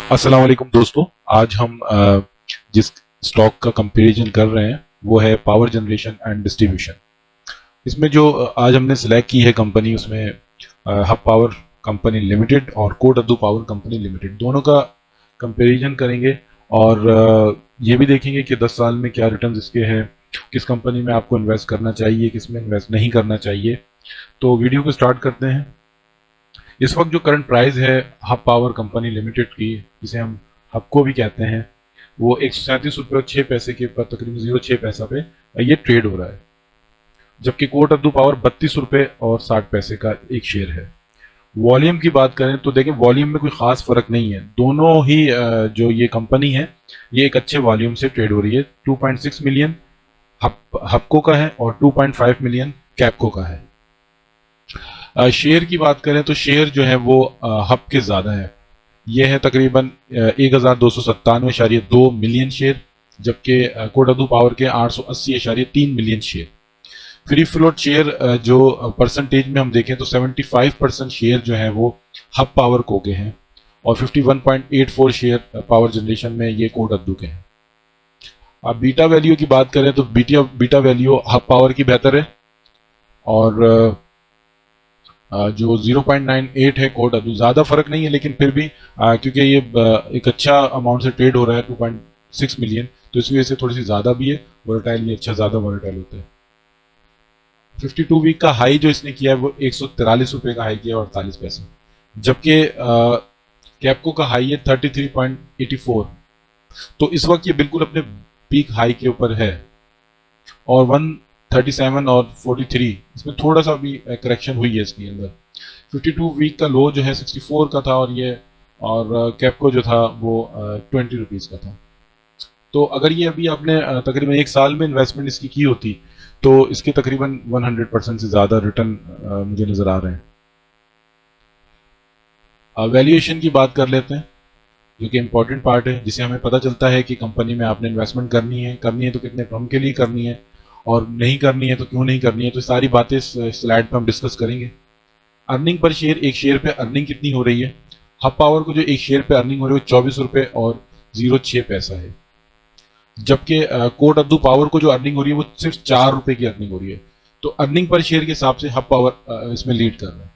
अस्सलाम वालेकुम दोस्तों। आज हम जिस स्टॉक का कंपैरिजन कर रहे हैं वो है पावर जनरेशन एंड डिस्ट्रीब्यूशन। इसमें जो आज हमने सिलेक्ट की है कंपनी, उसमें हब पावर कंपनी लिमिटेड और कोट अद्दू पावर कंपनी लिमिटेड दोनों का कंपैरिजन करेंगे और ये भी देखेंगे कि 10 साल में क्या रिटर्न इसके हैं, किस कंपनी में आपको इन्वेस्ट करना चाहिए, किस में इन्वेस्ट नहीं करना चाहिए। तो वीडियो को स्टार्ट करते हैं। इस वक्त जो करंट प्राइस है हब पावर कंपनी लिमिटेड की, जिसे हम हबको भी कहते हैं, वो 137 रुपये और 6 पैसे के ऊपर, तकरीबन 0.6 पैसा पे ये ट्रेड हो रहा है। जबकि कोट अब्दू पावर 32 रुपये और 60 पैसे का एक शेयर है। वॉल्यूम की बात करें तो देखें, वॉल्यूम में कोई खास फर्क नहीं है। दोनों ही जो ये कंपनी है ये एक अच्छे वॉल्यूम से ट्रेड हो रही है। 2.6 मिलियन हबको का है और 2.5 मिलियन कैपको का है। शेयर की बात करें तो शेयर जो है वो हब के ज़्यादा है। ये है तकरीबन 1297.2 मिलियन शेयर, जबकि कोडादू पावर के 880.3 million share. Free float share जो परसेंटेज में हम देखें तो 75% शेयर जो है वो हब पावर को के हैं और 51.84 शेयर पावर जनरेशन में ये कोडादू के हैं। अब बीटा वैल्यू की बात करें तो बीटा वैल्यू हब पावर की बेहतर है और जो 0.98 है कोड अभी ज़्यादा फर्क नहीं है, लेकिन फिर भी क्योंकि ये एक अच्छा अमाउंट से ट्रेड हो रहा है 2.6 मिलियन, तो इस वजह से थोड़ी सी ज़्यादा भी है। वोलेटाइल भी अच्छा ज़्यादा वोलेटाइल होता है। 52 वीक का हाई जो इसने किया है वो 143 रुपये का हाई किया है और 48 पैसे, जबकि कैपको का हाई है 33.84। तो इस वक्त ये बिल्कुल अपने पीक हाई के ऊपर है और 137 और 43 इसमें थोड़ा सा भी करेक्शन हुई है इसके अंदर। 52 वीक का लो जो है 64 का था और कैपको जो था वो 20 रुपीज़ का था। तो अगर ये अभी आपने तकरीबन एक साल में इन्वेस्टमेंट इसकी की होती तो इसके तकरीबन 100% से ज़्यादा रिटर्न मुझे नज़र आ रहे हैं। वैल्यूएशन की बात कर लेते हैं, जो कि इम्पोर्टेंट पार्ट है, जिसे हमें पता चलता है कि कंपनी में आपने इन्वेस्टमेंट करनी है तो कितने टर्म के लिए करनी है और नहीं करनी है तो क्यों नहीं करनी है। तो सारी बातें इस स्लाइड पर हम डिस्कस करेंगे। अर्निंग पर शेयर, एक शेयर पे अर्निंग कितनी हो रही है। हब पावर को जो एक शेयर पे अर्निंग हो रही है वो 24 रुपये और 06 पैसा है, जबकि कोट अब्दू पावर को जो अर्निंग हो रही है वो सिर्फ 4 रुपये की अर्निंग हो रही है। तो अर्निंग पर शेयर के हिसाब से हब पावर इसमें लीड कर रहा है।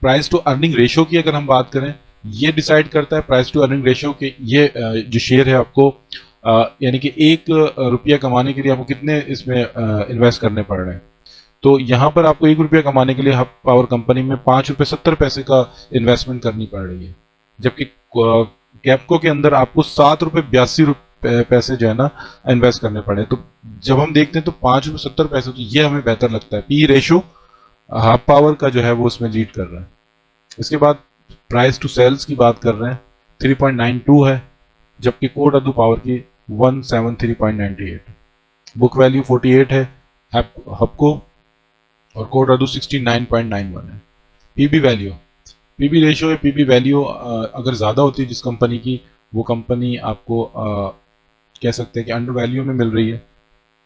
प्राइस टू अर्निंग रेशियो की अगर हम बात करें, ये डिसाइड करता है प्राइस टू अर्निंग रेशियो के ये जो शेयर है आपको यानी कि 1 रुपया कमाने के लिए आपको कितने इसमें इन्वेस्ट करने पड़ रहे हैं। तो यहाँ पर आपको 1 रुपया कमाने के लिए हब पावर कंपनी में 5 रुपये 70 पैसे का इन्वेस्टमेंट करनी पड़ रही है, जबकि कैपको के अंदर आपको 7 रुपये 82 पैसे जो है ना इन्वेस्ट करने पड़े। तो जब हम देखते हैं तो 5 रुपये 70 पैसे, तो ये हमें बेहतर लगता है। पी रेशो हाफ पावर का जो है वो उसमें लीड कर रहा है। इसके बाद प्राइस टू सेल्स की बात कर रहे हैं, 3.92 है, जबकि कोड अदू पावर की 173.98। बुक वैल्यू 48 है हबको और कोड अदू 69.91 है। पीबी वैल्यू, पीबी रेशियो है, पीबी वैल्यू अगर ज़्यादा होती है जिस कंपनी की, वो कंपनी आपको कह सकते हैं कि अंडर वैल्यू में मिल रही है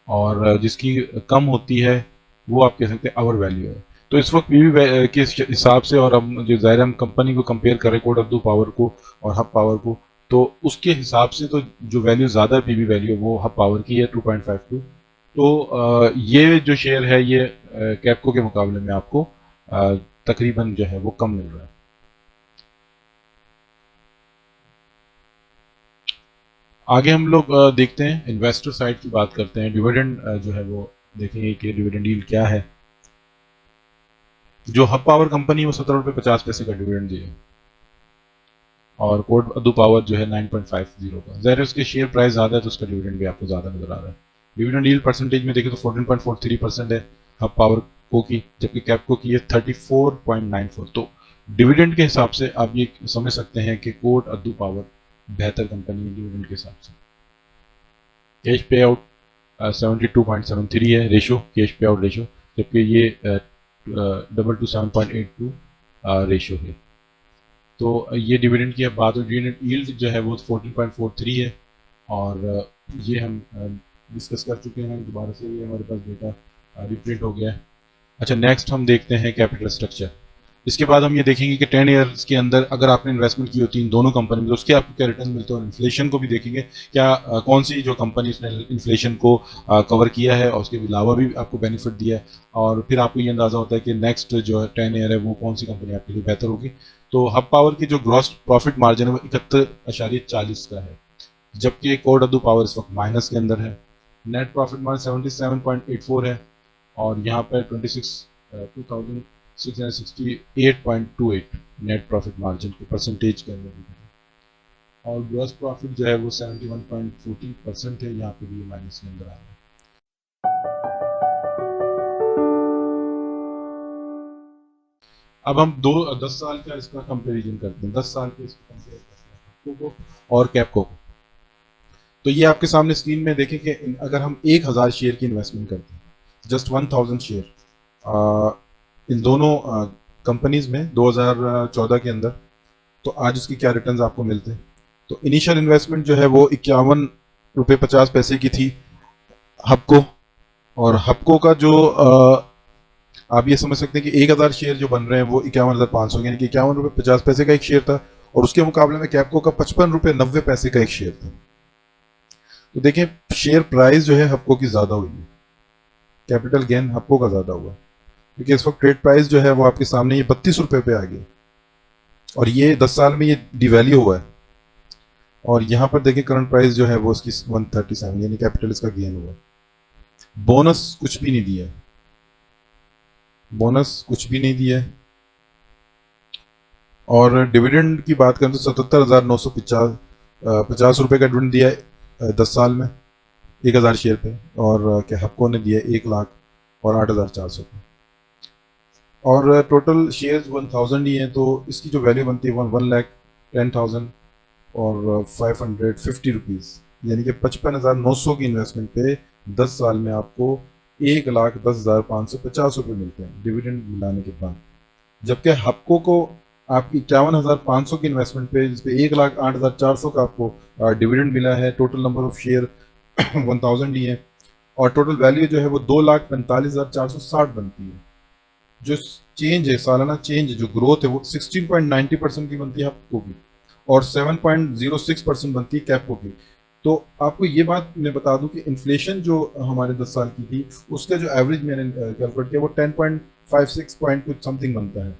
और जिसकी कम होती है वो आप कह सकते हैं ओवर वैल्यू है। तो इस वक्त पीवी के हिसाब से, और हम जो ज़ाहिर हम कंपनी को कंपेयर करें कोड अब्दू पावर को और हब पावर को, तो उसके हिसाब से तो जो वैल्यू ज़्यादा है पीवी वैल्यू वो हब पावर की है 2.52। तो ये जो शेयर है ये कैपको के मुकाबले में आपको तकरीबन जो है वो कम मिल रहा है। आगे हम लोग देखते हैं, इन्वेस्टर साइड की बात करते हैं। डिविडेंड जो है वो देखेंगे कि डिविडेंड यील्ड क्या है। जो हब पावर कंपनी है वो 17 रुपये 50 पैसे का डिविडेंड दिए और कोड अदू पावर जो है 9.50 का। ज़ाहिर है उसके शेयर प्राइस ज़्यादा है तो उसका डिविडेंड भी आपको ज़्यादा नजर आ रहा है। डिविडेंड यील्ड परसेंटेज में देखें तो 14.43% है हब पावर को की, जबकि कैपको की है 34.94। तो डिविडेंड के हिसाब से आप ये समझ सकते हैं कि कोड अदू पावर बेहतर कंपनी है डिविडेंड के हिसाब से। कैश पे आउट 72.73 है रेशो, कैश पे आउट रेशो, जबकि ये 227.82 रेशो है। तो ये डिविडेंड की अब बात हो, डिविडेंड यील्ड जो है वो 14.43 है और ये हम डिस्कस कर चुके हैं। दोबारा से ये हमारे पास डेटा रिप्रिंट हो गया है। अच्छा, नेक्स्ट हम देखते हैं कैपिटल स्ट्रक्चर। इसके बाद हम ये देखेंगे कि 10 ईयर्स के अंदर अगर आपने इन्वेस्टमेंट की होती है इन दोनों कंपनी में तो उसके आपको क्या रिटर्न मिलते हैं, और इन्फ्लेशन को भी देखेंगे क्या कौन सी जो कंपनी ने इन्फ्लेशन को कवर किया है और उसके अलावा भी आपको बेनिफिट दिया है, और फिर आपको ये अंदाजा होता है कि नेक्स्ट जो है 10 ईयर है वो कौन सी कंपनी आपके लिए बेहतर होगी। तो हब पावर की जो ग्रॉस प्रॉफिट मार्जिन है वो 71.40 का है, जबकि कोड अब्दू पावर इस वक्त माइनस के अंदर है। नेट प्रॉफिट मार्जिन 77.84 है, और यहाँ पर 2668.28 नेट प्रॉफिट मार्जिन के परसेंटेज के अंदर है। और ग्रॉस प्रॉफिट जो है वो 71.14% है, यहाँ पे भी माइनस के अंदर आ रहा है। अब हम 10 साल का इसका कंपेरिजन करते हैं, 10 साल के इसको कंपेयर करते हैं को और कैपको को। तो ये आपके सामने स्क्रीन में देखें कि अगर हम 1000 शेयर की इन्वेस्टमेंट करते हैं, जस्ट 1000 शेयर इन दोनों कंपनीज में 2014 के अंदर, तो आज उसकी क्या रिटर्न्स आपको मिलते हैं। तो इनिशियल इन्वेस्टमेंट जो है वो 51 रुपये 50 पैसे की थी हबको, और हबको का जो आप ये समझ सकते हैं कि 1000 शेयर जो बन रहे हैं वो 51,500 यानी कि 51 रुपये 50 पैसे का एक शेयर था, और उसके मुकाबले में कैपको का 55 रुपये 90 पैसे का एक शेयर था। तो देखें शेयर प्राइस जो है हबको की ज्यादा हुई है, कैपिटल गेन हबको का ज्यादा हुआ, क्योंकि इस वक्त ट्रेड प्राइस जो है वो आपके सामने ये 32 रुपये पे आ गया, और ये 10 साल में ये डिवैल्यू हुआ है। और यहाँ पर देखें करंट प्राइस जो है वो उसकी 137 यानी कैपिटल इसका गेन हुआ। बोनस कुछ भी नहीं दिया, बोनस कुछ भी नहीं दिया है। और डिविडेंड की बात करें तो 77,950 रुपये का डिविडेंड दिया है 10 साल में 1000 शेयर पे, और क्या हबको ने दिया 1 लाख और 8,400 पे, और टोटल शेयर्स 1000 ही हैं, तो इसकी जो वैल्यू बनती है 1,10,000 और 550 रुपीज़, यानी कि 55,900 की इन्वेस्टमेंट पे 10 साल में आपको 1,10,550 रुपये मिलते हैं डिविडेंड मिलाने के बाद। जबकि हबको को आपकी 51,500 की इन्वेस्टमेंट पे जिसपे 1,08,400 का आपको डिविडेंड मिला है, टोटल नंबर ऑफ शेयर 1000 ही है, और टोटल वैल्यू जो है वो 2,45,460 बनती है। जो चेंज है सालाना चेंज जो ग्रोथ है वो 16.90% की बनती है हबको की, और 7.06% बनती है कैपको की। तो आपको ये बात मैं बता दूं कि इन्फ्लेशन जो हमारे 10 साल की थी उसका जो एवरेज मैंने कैलकुलेट किया वो 10.56 पॉइंट कुछ समथिंग बनता है।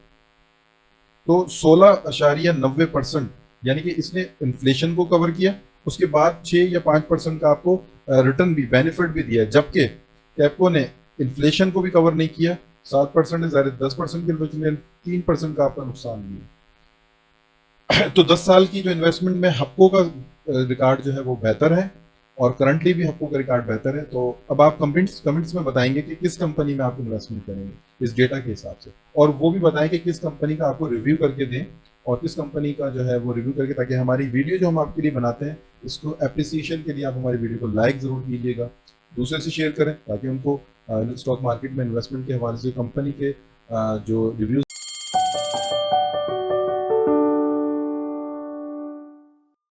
तो 16.90% यानी कि इसने इन्फ्लेशन को कवर किया, उसके बाद 6 या 5% का आपको रिटर्न भी बेनिफिट भी दिया, जबकि कैपको ने इन्फ्लेशन को भी कवर नहीं किया, 7% 10% के 3% का आपका नुकसान भी है। तो 10 साल की जो इन्वेस्टमेंट में हबको का रिकॉर्ड जो है वो बेहतर है, और करंटली भी हबको का रिकॉर्ड बेहतर है। तो अब आप कमेंट्स में बताएंगे कि किस कंपनी में आप इन्वेस्टमेंट करेंगे इस डेटा के हिसाब से, और वो भी बताएं कि किस कंपनी का आपको रिव्यू करके दें, और किस कंपनी का जो है वो रिव्यू करके, ताकि हमारी वीडियो जो हम आपके लिए बनाते हैं इसको अप्रिसिएशन के लिए आप हमारी वीडियो को लाइक ज़रूर कीजिएगा, दूसरे से शेयर करें ताकि उनको स्टॉक मार्केट में इन्वेस्टमेंट के हवाले से कंपनी के जो रिव्यूज़